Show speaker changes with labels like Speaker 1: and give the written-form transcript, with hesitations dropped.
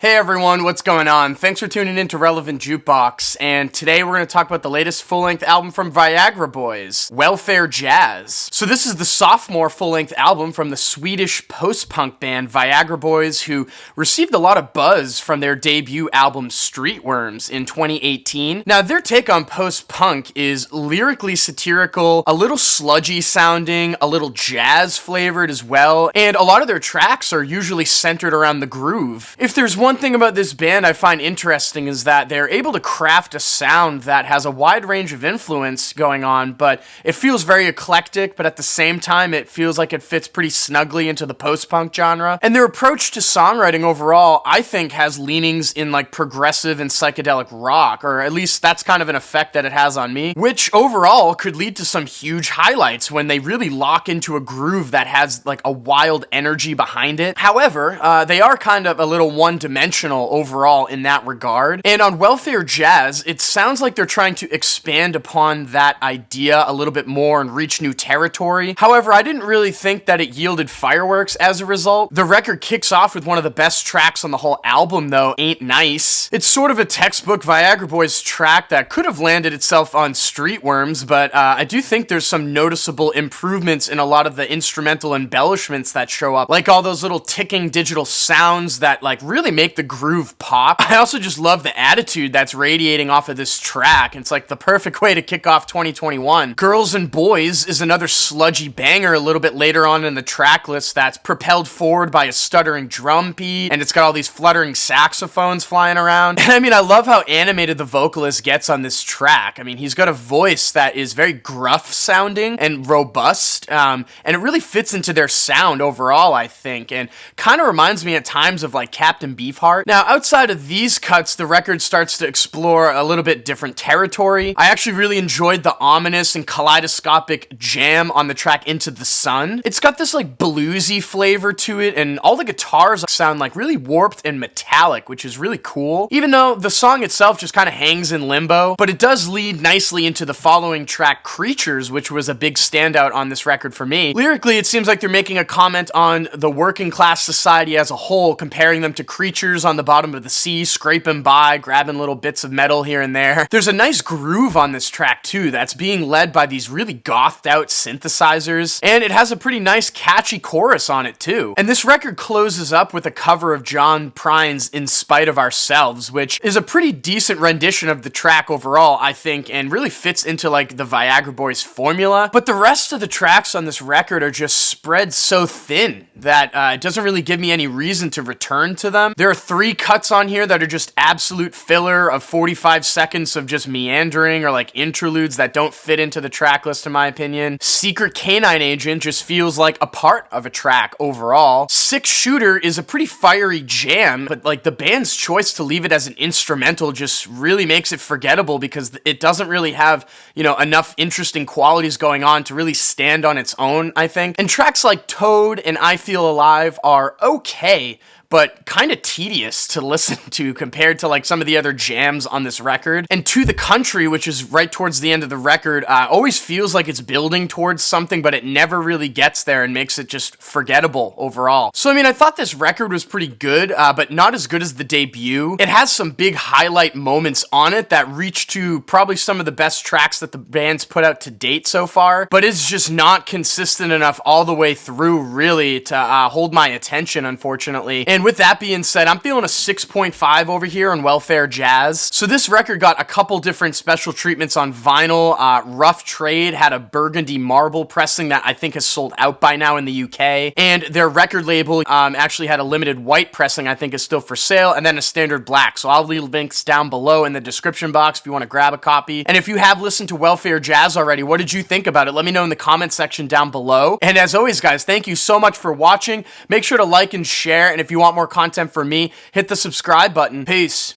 Speaker 1: Hey everyone, what's going on? Thanks for tuning in to Relevant Jukebox, and today we're going to talk about the latest full-length album from Viagra Boys, Welfare Jazz. So this is the sophomore full-length album from the Swedish post-punk band Viagra Boys, who received a lot of buzz from their debut album Streetworms in 2018. Now, their take on post-punk is lyrically satirical, a little sludgy sounding, a little jazz flavored as well, and a lot of their tracks are usually centered around the groove. If there's one thing about this band I find interesting is that they're able to craft a sound that has a wide range of influence going on, but it feels very eclectic, but at the same time it feels like it fits pretty snugly into the post-punk genre. And their approach to songwriting overall, I think, has leanings in like progressive and psychedelic rock, or at least that's kind of an effect that it has on me, which overall could lead to some huge highlights when they really lock into a groove that has like a wild energy behind it. However, they are kind of a little one-dimensional overall in that regard. And on Welfare Jazz, it sounds like they're trying to expand upon that idea a little bit more and reach new territory. However, I didn't really think that it yielded fireworks as a result. The record kicks off with one of the best tracks on the whole album though, Ain't Nice. It's sort of a textbook Viagra Boys track that could have landed itself on Streetworms, but I do think there's some noticeable improvements in a lot of the instrumental embellishments that show up, like all those little ticking digital sounds that like really make the groove pop. I also just love the attitude that's radiating off of this track. It's like the perfect way to kick off 2021. Girls and Boys is another sludgy banger a little bit later on in the track list that's propelled forward by a stuttering drum beat, and it's got all these fluttering saxophones flying around. And I mean, I love how animated the vocalist gets on this track. I mean, he's got a voice that is very gruff sounding and robust, and it really fits into their sound overall, I think, and kind of reminds me at times of like Captain Beefheart. Now, outside of these cuts, the record starts to explore a little bit different territory. I actually really enjoyed the ominous and kaleidoscopic jam on the track Into the Sun. It's got this like bluesy flavor to it, and all the guitars sound like really warped and metallic, which is really cool, even though the song itself just kind of hangs in limbo. But it does lead nicely into the following track, Creatures, which was a big standout on this record for me. Lyrically, it seems like they're making a comment on the working class society as a whole, comparing them to creatures on the bottom of the sea, scraping by, grabbing little bits of metal here and there. There's a nice groove on this track too that's being led by these really gothed out synthesizers, and it has a pretty nice catchy chorus on it too. And this record closes up with a cover of John Prine's In Spite of Ourselves, which is a pretty decent rendition of the track overall, I think, and really fits into like the Viagra Boys formula. But the rest of the tracks on this record are just spread so thin that it doesn't really give me any reason to return to them. There are 3 cuts on here that are just absolute filler of 45 seconds of just meandering or like interludes that don't fit into the track list in my opinion. Secret Canine Agent just feels like a part of a track overall. Six Shooter is a pretty fiery jam, but like the band's choice to leave it as an instrumental just really makes it forgettable because it doesn't really have, you know, enough interesting qualities going on to really stand on its own, I think. And tracks like Toad and I Feel Alive are okay, but kind of tedious to listen to compared to like some of the other jams on this record. And To the Country, which is right towards the end of the record, always feels like it's building towards something, but it never really gets there and makes it just forgettable overall. So I mean, I thought this record was pretty good, but not as good as the debut. It has some big highlight moments on it that reach to probably some of the best tracks that the band's put out to date so far, but it's just not consistent enough all the way through really to hold my attention, unfortunately. And with that being said, I'm feeling a 6.5 over here on Welfare Jazz. So this record got a couple different special treatments on vinyl. Rough Trade had a burgundy marble pressing that I think has sold out by now in the UK. And their record label actually had a limited white pressing I think is still for sale, and then a standard black. So I'll leave links down below in the description box if you want to grab a copy. And if you have listened to Welfare Jazz already, what did you think about it? Let me know in the comment section down below. And as always, guys, thank you so much for watching. Make sure to like and share, and if you want more content from me, hit the subscribe button. Peace.